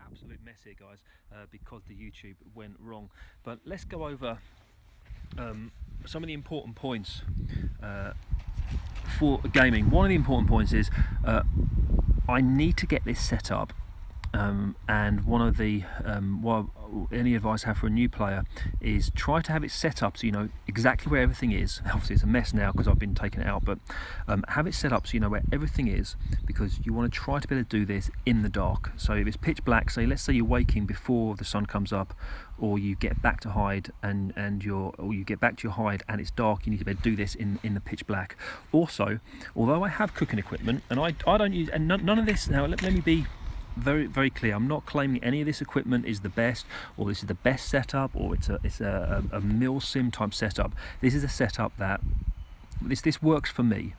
absolute mess here, guys, because the YouTube went wrong. But let's go over some of the important points for gaming. One of the important points is I need to get this set up, and one of the any advice I have for a new player is try to have it set up so you know exactly where everything is. Obviously it's a mess now because I've been taking it out, but have it set up so you know where everything is, because you want to try to be able to do this in the dark. So if it's pitch black, say let's say you're waking before the sun comes up, or you get back to hide and you get back to your hide and it's dark, you need to be able to do this in the pitch black. Also, although I have cooking equipment and I don't use, and none of this, now let me be very clear, I'm not claiming any of this equipment is the best, or this is the best setup, or it's a mil-sim type setup. This is a setup that this works for me.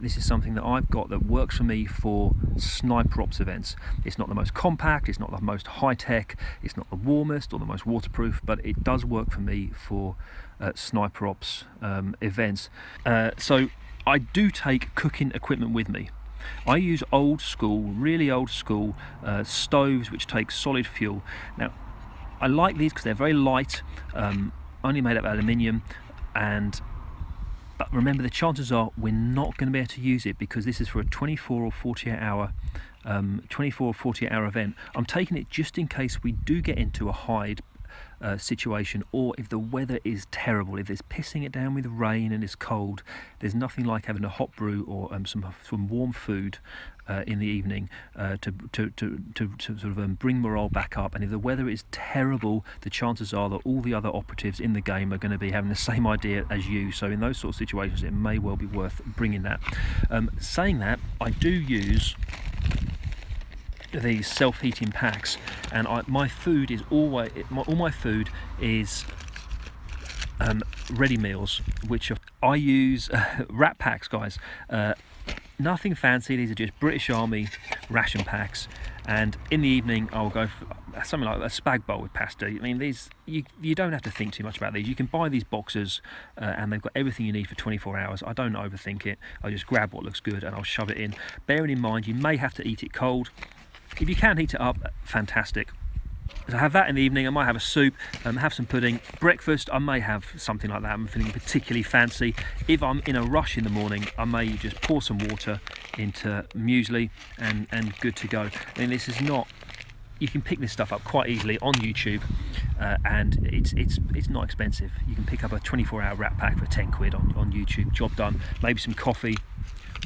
This is something that I've got that works for me for sniper ops events. It's not the most compact, it's not the most high-tech, it's not the warmest or the most waterproof, but it does work for me for sniper ops events. So I do take cooking equipment with me. I use old school, really old school stoves which take solid fuel. Now I like these because they're very light, only made up of aluminium, but remember the chances are we're not going to be able to use it because this is for a 24 or 48 hour event. I'm taking it just in case we do get into a hide situation, or if the weather is terrible, if there's pissing it down with rain and it's cold, there's nothing like having a hot brew or some warm food in the evening to sort of bring morale back up. And if the weather is terrible, the chances are that all the other operatives in the game are going to be having the same idea as you. So in those sort of situations, it may well be worth bringing that. Saying that, I do use these self-heating packs, and my food is always all my food is ready meals, which I use wrap packs, guys. Nothing fancy, these are just British Army ration packs, and in the evening I'll go for something like a spag bowl with pasta. I mean, these you don't have to think too much about these. You can buy these boxes and they've got everything you need for 24 hours. I don't overthink it. I just grab what looks good and I'll shove it in, bearing in mind you may have to eat it cold. If you can heat it up, fantastic. So I have that in the evening. I might have a soup, have some pudding. Breakfast, I may have something like that. I'm feeling particularly fancy. If I'm in a rush in the morning, I may just pour some water into muesli and good to go. I mean, this is not, you can pick this stuff up quite easily on YouTube, and it's not expensive. You can pick up a 24-hour wrap pack for 10 quid on YouTube. Job done. Maybe some coffee,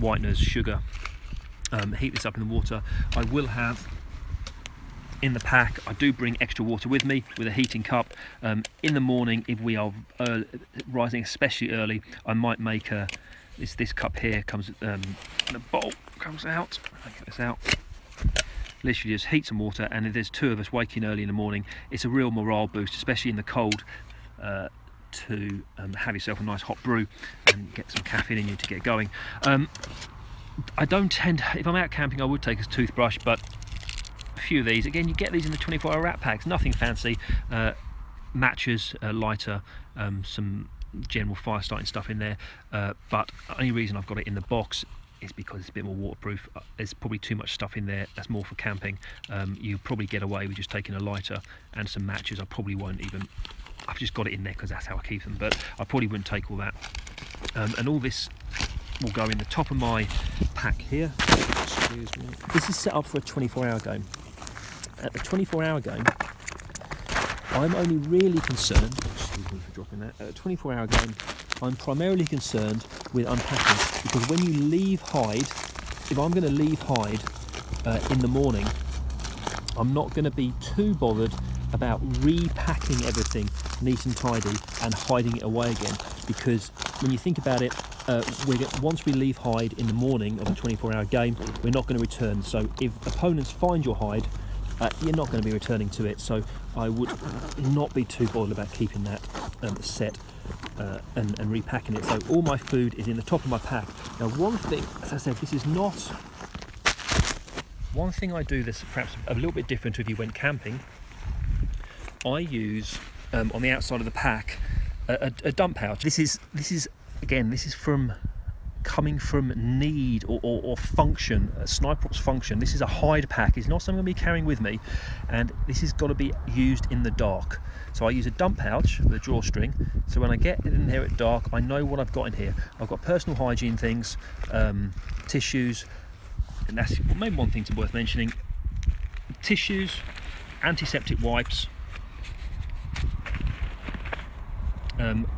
whiteners, sugar. Heat this up in the water. I will have in the pack, I do bring extra water with me with a heating cup. In the morning, if we are rising especially early, I might make this cup here comes the bowl comes out. I'll get this out. Literally just heat some water, and if there's two of us waking early in the morning, it's a real morale boost, especially in the cold, to have yourself a nice hot brew and get some caffeine in you to get going. I don't tend, if I'm out camping, I would take a toothbrush, but a few of these, again, you get these in the 24-hour wrap packs, nothing fancy. Matches, lighter, some general fire starting stuff in there, but the only reason I've got it in the box is because it's a bit more waterproof. There's probably too much stuff in there that's more for camping. You probably get away with just taking a lighter and some matches. I probably won't even, I've just got it in there because that's how I keep them, but I probably wouldn't take all that. And all this will go in the top of my pack here. Excuse me. This is set up for a 24-hour game. At the 24-hour game, I'm only really concerned, excuse me for dropping that, at a 24-hour game, I'm primarily concerned with unpacking, because when you leave hide, if I'm going to leave hide in the morning, I'm not going to be too bothered about repacking everything neat and tidy and hiding it away again, because when you think about it, once we leave hide in the morning of a 24-hour game, we're not going to return. So if opponents find your hide, you're not going to be returning to it. So I would not be too bothered about keeping that set and repacking it. So all my food is in the top of my pack. Now, one thing, as I said, this is not, one thing I do that's perhaps a little bit different to if you went camping, I use on the outside of the pack a dump pouch. This is again, this is from coming from need or function, sniper ops function. This is a hide pack. It's not something I'm going to be carrying with me, and this has got to be used in the dark. So I use a dump pouch with a drawstring, so when I get in here at dark, I know what I've got in here. I've got personal hygiene things, tissues, and that's maybe one thing to worth mentioning. Tissues, antiseptic wipes.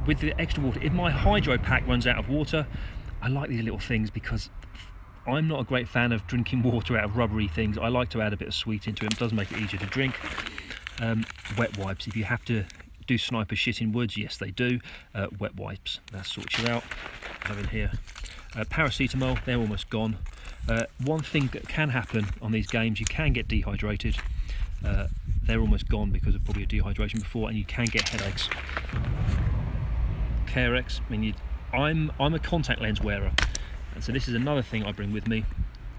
With the extra water, if my hydro pack runs out of water, I like these little things because I'm not a great fan of drinking water out of rubbery things. I like to add a bit of sweet into it. It does make it easier to drink. Wet wipes, if you have to do sniper shit in woods, yes they do. Wet wipes, that sorts you out. I have in here paracetamol, they're almost gone. One thing that can happen on these games, you can get dehydrated. They're almost gone because of probably a dehydration before, and you can get headaches. Carex, I mean, I'm a contact lens wearer, and so this is another thing I bring with me,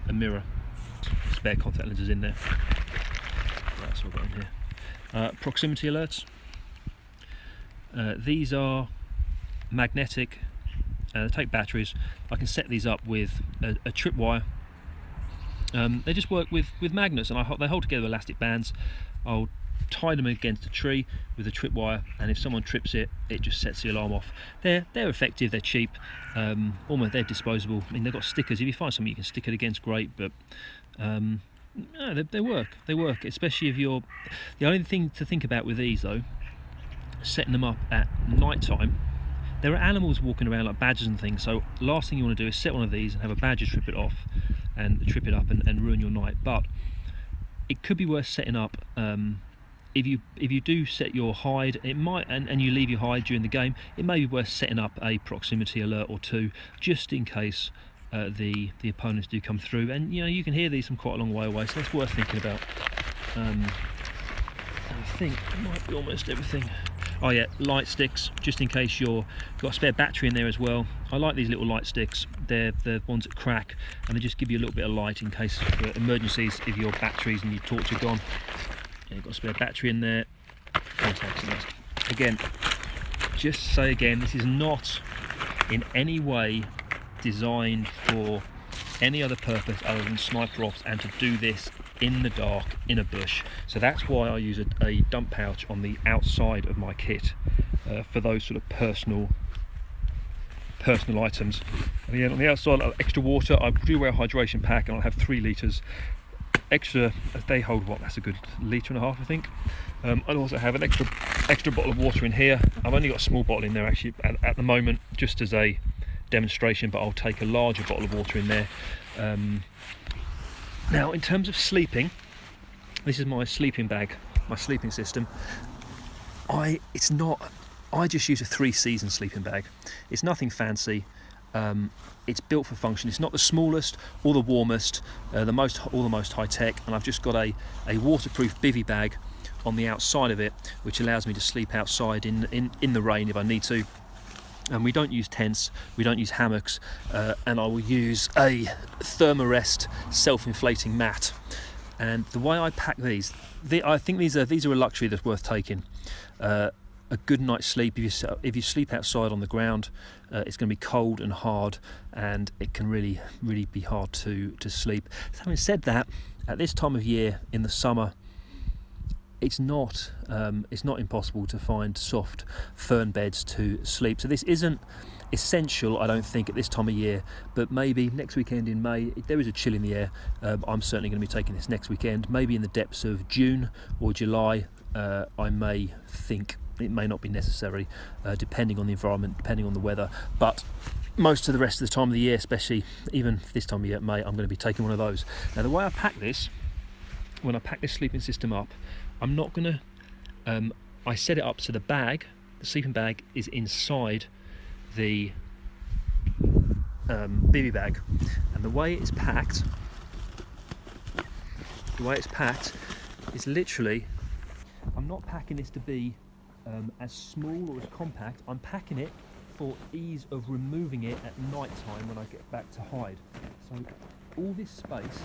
a mirror. Spare contact lenses in there. That's all got in here. Proximity alerts. These are magnetic. They take batteries. I can set these up with a tripwire. They just work with magnets, and they hold together elastic bands. I'll tie them against a tree with a tripwire, and if someone trips it, it just sets the alarm off. They're effective, they're cheap, almost they're disposable. I mean, they've got stickers. If you find something you can stick it against, great, but no, they work, especially if you're... The only thing to think about with these though, setting them up at night time, there are animals walking around like badgers and things, so last thing you want to do is set one of these and have a badger trip it off and trip it up and ruin your night. But it could be worth setting up, if you do set your hide, it might, and you leave your hide during the game, it may be worth setting up a proximity alert or two, just in case the opponents do come through. And you know, you can hear these from quite a long way away, so that's worth thinking about. I think it might be almost everything. Oh yeah, light sticks, just in case you've got a spare battery in there as well. I like these little light sticks. They're the ones that crack, and they just give you a little bit of light in case for emergencies if your batteries and your torch are gone. Yeah, you've got a spare battery in there. Contacts in this. Again, just say again, this is not in any way designed for any other purpose other than sniper ops, and to do this in the dark in a bush. So that's why I use a dump pouch on the outside of my kit for those sort of personal items. And again, on the outside, extra water. I do wear a hydration pack, and I'll have 3 litres extra. They hold what? That's a good litre and a half, I think. I'll also have an extra bottle of water in here. I've only got a small bottle in there actually at the moment, just as a demonstration, but I'll take a larger bottle of water in there. Now, in terms of sleeping, this is my sleeping bag, my sleeping system. I just use a 3-season sleeping bag. It's nothing fancy. It's built for function. It's not the smallest or the warmest, all the most high tech. And I've just got a waterproof bivvy bag on the outside of it, which allows me to sleep outside in the rain if I need to. And we don't use tents, we don't use hammocks, and I will use a Thermarest self-inflating mat. And the way I pack these, I think these are a luxury that's worth taking. A good night's sleep. If you sleep outside on the ground, it's going to be cold and hard, and it can really be hard to sleep. So having said that, at this time of year in the summer, it's not impossible to find soft fern beds to sleep. So this isn't essential, I don't think, at this time of year, but maybe next weekend in May, if there is a chill in the air, I'm certainly going to be taking this next weekend. Maybe in the depths of June or July, I may think it may not be necessary, depending on the environment, depending on the weather. But most of the rest of the time of the year, especially even this time of year, May, I'm going to be taking one of those. Now, the way I pack this, when I pack this sleeping system up, I'm not going to, I set it up so the sleeping bag is inside the bivvy bag, and the way it's packed is literally, I'm not packing this to be as small or as compact. I'm packing it for ease of removing it at night time when I get back to hide. So all this space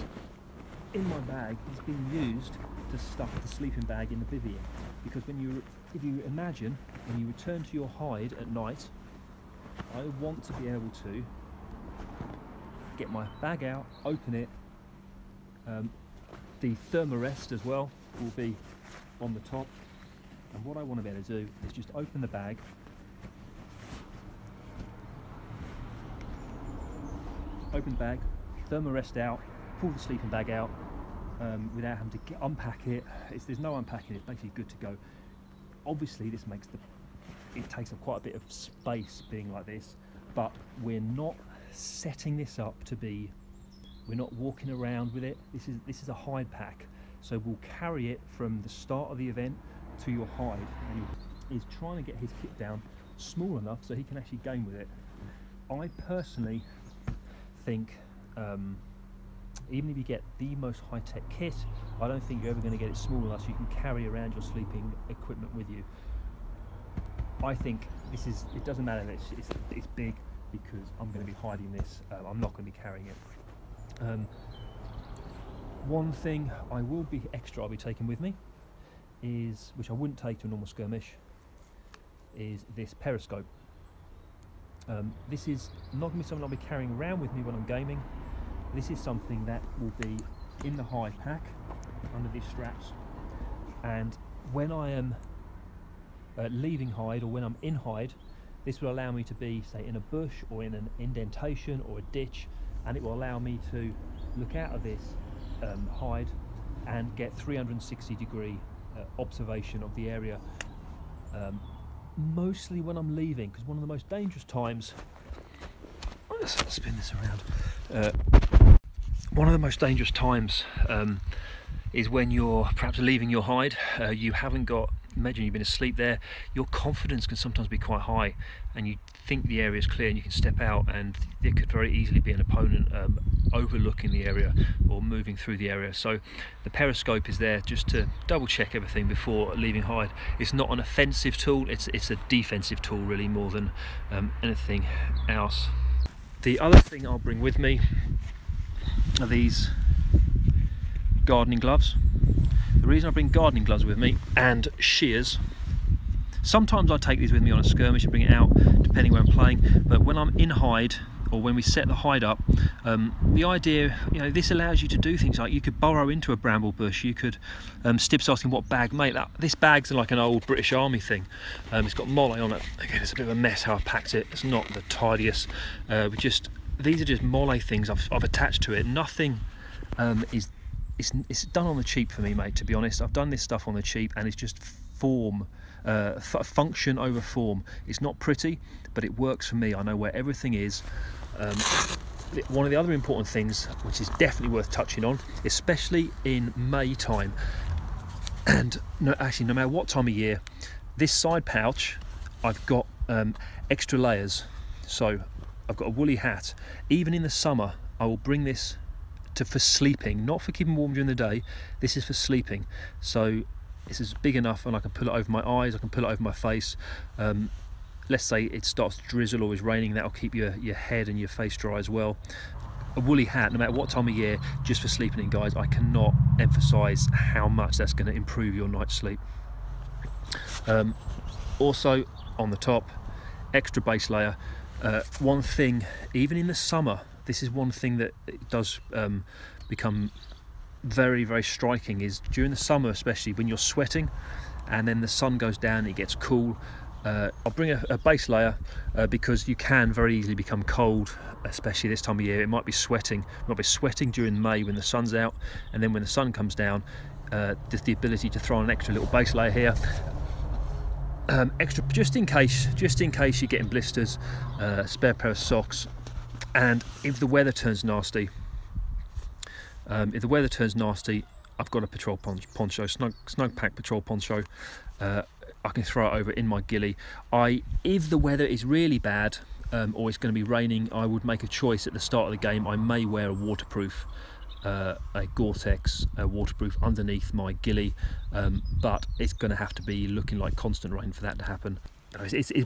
in my bag is being used to stuff the sleeping bag in the bivvy in. Because if you imagine, when you return to your hide at night, I want to be able to get my bag out, open it. The thermarest as well will be on the top, and what I want to be able to do is just open the bag, thermarest out, pull the sleeping bag out without having to unpack it. There's no unpacking, it's basically good to go. Obviously this makes it takes up quite a bit of space being like this, but we're not setting this up to be, we're not walking around with it. This is a hide pack, so we'll carry it from the start of the event to your hide, and he's trying to get his kit down small enough so he can actually game with it. I personally think even if you get the most high-tech kit, I don't think you're ever going to get it small enough so you can carry around your sleeping equipment with you. I think it doesn't matter that it's big, because I'm going to be hiding this. I'm not going to be carrying it. One thing I'll be taking with me is, which I wouldn't take to a normal skirmish, is this periscope. This is not going to be something I'll be carrying around with me when I'm gaming. This is something that will be in the hide pack under these straps, and when I am leaving hide, or when I'm in hide, this will allow me to be, say, in a bush or in an indentation or a ditch, and it will allow me to look out of this hide and get 360-degree observation of the area, mostly when I'm leaving, because one of the most dangerous times, let's spin this around, one of the most dangerous times is when you're perhaps leaving your hide. You haven't got, imagine you've been asleep there, your confidence can sometimes be quite high, and you think the area is clear and you can step out, and there could very easily be an opponent overlooking the area or moving through the area. So the periscope is there just to double check everything before leaving hide. It's not an offensive tool, it's a defensive tool really, more than anything else. The other thing I'll bring with me are these gardening gloves. The reason I bring gardening gloves with me, and shears, sometimes I take these with me on a skirmish and bring it out depending where I'm playing, but when I'm in hide, or when we set the hide up, the idea, this allows you to do things like you could burrow into a bramble bush. You could, Stib's asking what bag, mate, this bag's like an old British Army thing. It's got molle on it. Again, it's a bit of a mess how I've packed it. It's not the tidiest. These are just molle things I've attached to it. Nothing it's done on the cheap for me, mate, to be honest. I've done this stuff on the cheap, and it's just form, function over form. It's not pretty, but it works for me. I know where everything is. One of the other important things, which is definitely worth touching on, especially in May time, and no matter what time of year, this side pouch, I've got extra layers. So I've got a woolly hat. Even in the summer, I will bring this for sleeping, not for keeping warm during the day. This is for sleeping. So this is big enough, and I can pull it over my eyes, I can pull it over my face. Let's say it starts to drizzle or is raining, that'll keep your head and your face dry as well. A woolly hat, no matter what time of year, just for sleeping in, guys. I cannot emphasize how much that's going to improve your night's sleep. Also on the top, extra base layer. One thing, even in the summer, this is one thing that it does become very, very striking, is during the summer, especially when you're sweating and then the sun goes down and it gets cool. I'll bring a base layer because you can very easily become cold, especially this time of year. It might be sweating. You might be sweating during May when the sun's out, and then when the sun comes down, there's the ability to throw on an extra little base layer here. Extra just in case you're getting blisters, spare pair of socks. And if the weather turns nasty, I've got a patrol poncho, snug pack patrol poncho. I can throw it over in my ghillie. If the weather is really bad, or it's going to be raining, I would make a choice at the start of the game. I may wear a waterproof, a Gore-Tex waterproof underneath my ghillie, but it's going to have to be looking like constant rain for that to happen.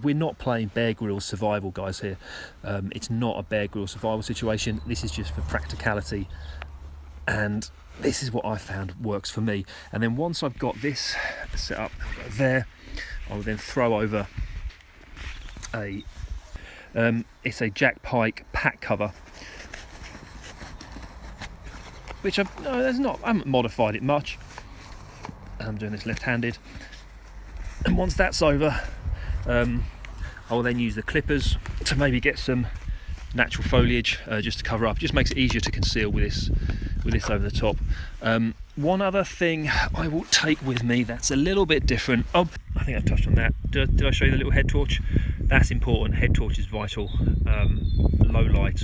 We're not playing Bear Grylls survival, guys, here. It's not a Bear Grylls survival situation. This is just for practicality, and this is what I found works for me. And then once I've got this set up there, I'll then throw over it's a Jack Pike pack cover. which I haven't modified it much. I'm doing this left-handed, and once that's over, I will then use the clippers to maybe get some natural foliage just to cover up. It just makes it easier to conceal with this over the top. One other thing I will take with me that's a little bit different. Oh, I think I touched on that. Did I show you the little head torch? That's important. Head torch is vital. Low light.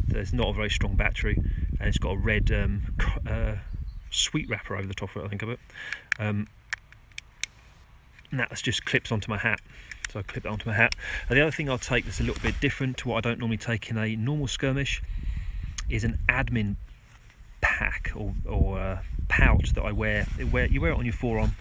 There's not a very strong battery, and it's got a red sweet wrapper over the top of it, I think of it. And that just clips onto my hat. So I clip it onto my hat. And the other thing I'll take that's a little bit different to what I don't normally take in a normal skirmish is an admin pack or pouch that I wear. You wear it on your forearm.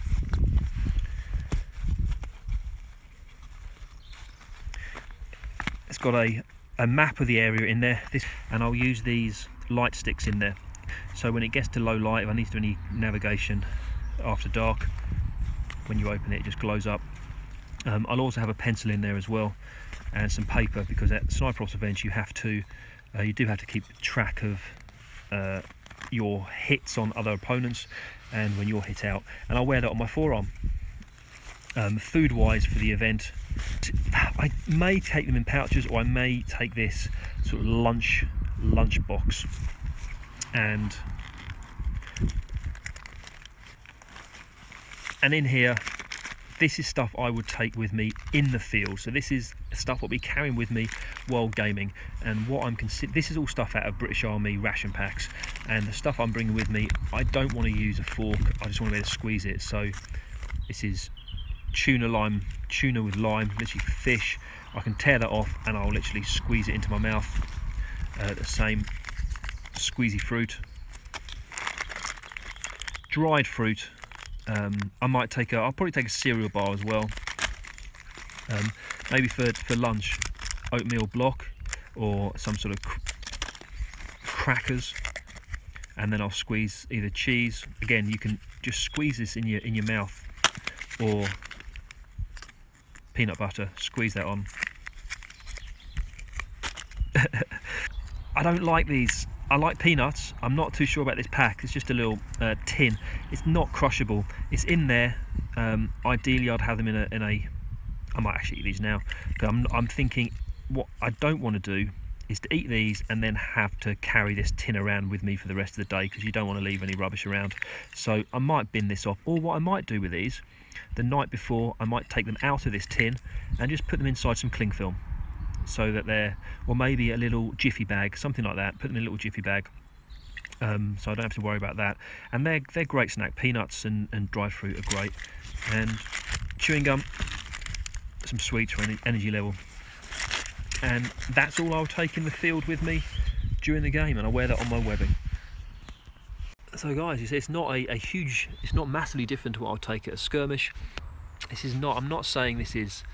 It's got a map of the area in there, and I'll use these light sticks in there. So when it gets to low light, if I need to do any navigation after dark, when you open it, it just glows up. I'll also have a pencil in there as well, and some paper, because at sniper ops events you do have to keep track of your hits on other opponents and when you're hit out, and I'll wear that on my forearm. Food wise for the event, I may take them in pouches, or I may take this sort of lunch box, and in here, this is stuff I would take with me in the field. So this is stuff I'll be carrying with me while gaming, and what I'm this is all stuff out of British Army ration packs, and the stuff I'm bringing with me, I don't want to use a fork, I just want to be able to squeeze it. So this is tuna with lime, literally fish. I can tear that off and I'll literally squeeze it into my mouth. The same squeezy fruit, dried fruit. I'll probably take a cereal bar as well. Maybe for lunch, oatmeal block or some sort of crackers, and then I'll squeeze either cheese. Again, you can just squeeze this in your mouth, or peanut butter, squeeze that on. I don't like these. I like peanuts. I'm not too sure about this pack. It's just a little tin. It's not crushable. It's in there. Ideally, I'd have them in a. I might actually eat these now. But I'm thinking what I don't want to do is to eat these and then have to carry this tin around with me for the rest of the day, because you don't want to leave any rubbish around. So I might bin this off. Or what I might do with these, the night before, I might take them out of this tin and just put them inside some cling film, so that they're, or maybe a little jiffy bag, something like that. Put them in a little jiffy bag, so I don't have to worry about that. And they're great snack. Peanuts and dried fruit are great, and chewing gum, some sweets for energy level. And that's all I'll take in the field with me during the game, and I wear that on my webbing. So guys, you see, it's not it's not massively different to what I'll take at a skirmish. This is not, I'm not saying this is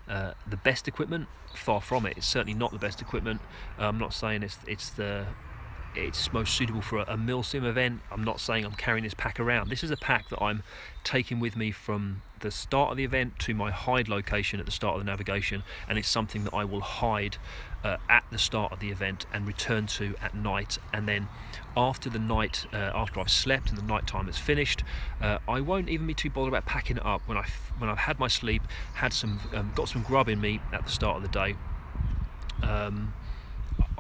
the best equipment, far from it. It's certainly not the best equipment. I'm not saying it's most suitable for a milsim event. I'm not saying I'm carrying this pack around. This is a pack that I'm taking with me from the start of the event to my hide location at the start of the navigation, and it's something that I will hide at the start of the event and return to at night. And then after the night, after I've slept and the night time is finished, I won't even be too bothered about packing it up. When I've had my sleep, had some got some grub in me at the start of the day,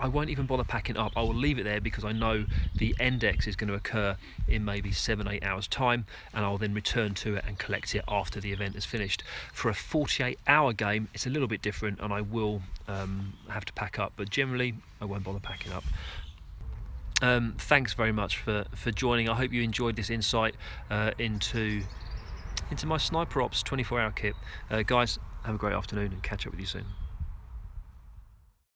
I won't even bother packing it up. I will leave it there, because I know the index is going to occur in maybe 7-8 hours time, and I'll then return to it and collect it after the event is finished. For a 48-hour game, it's a little bit different, and I will have to pack up, but generally I won't bother packing up. Thanks very much for joining. I hope you enjoyed this insight into my Sniper Ops 24-hour kit. Guys, have a great afternoon, and catch up with you soon.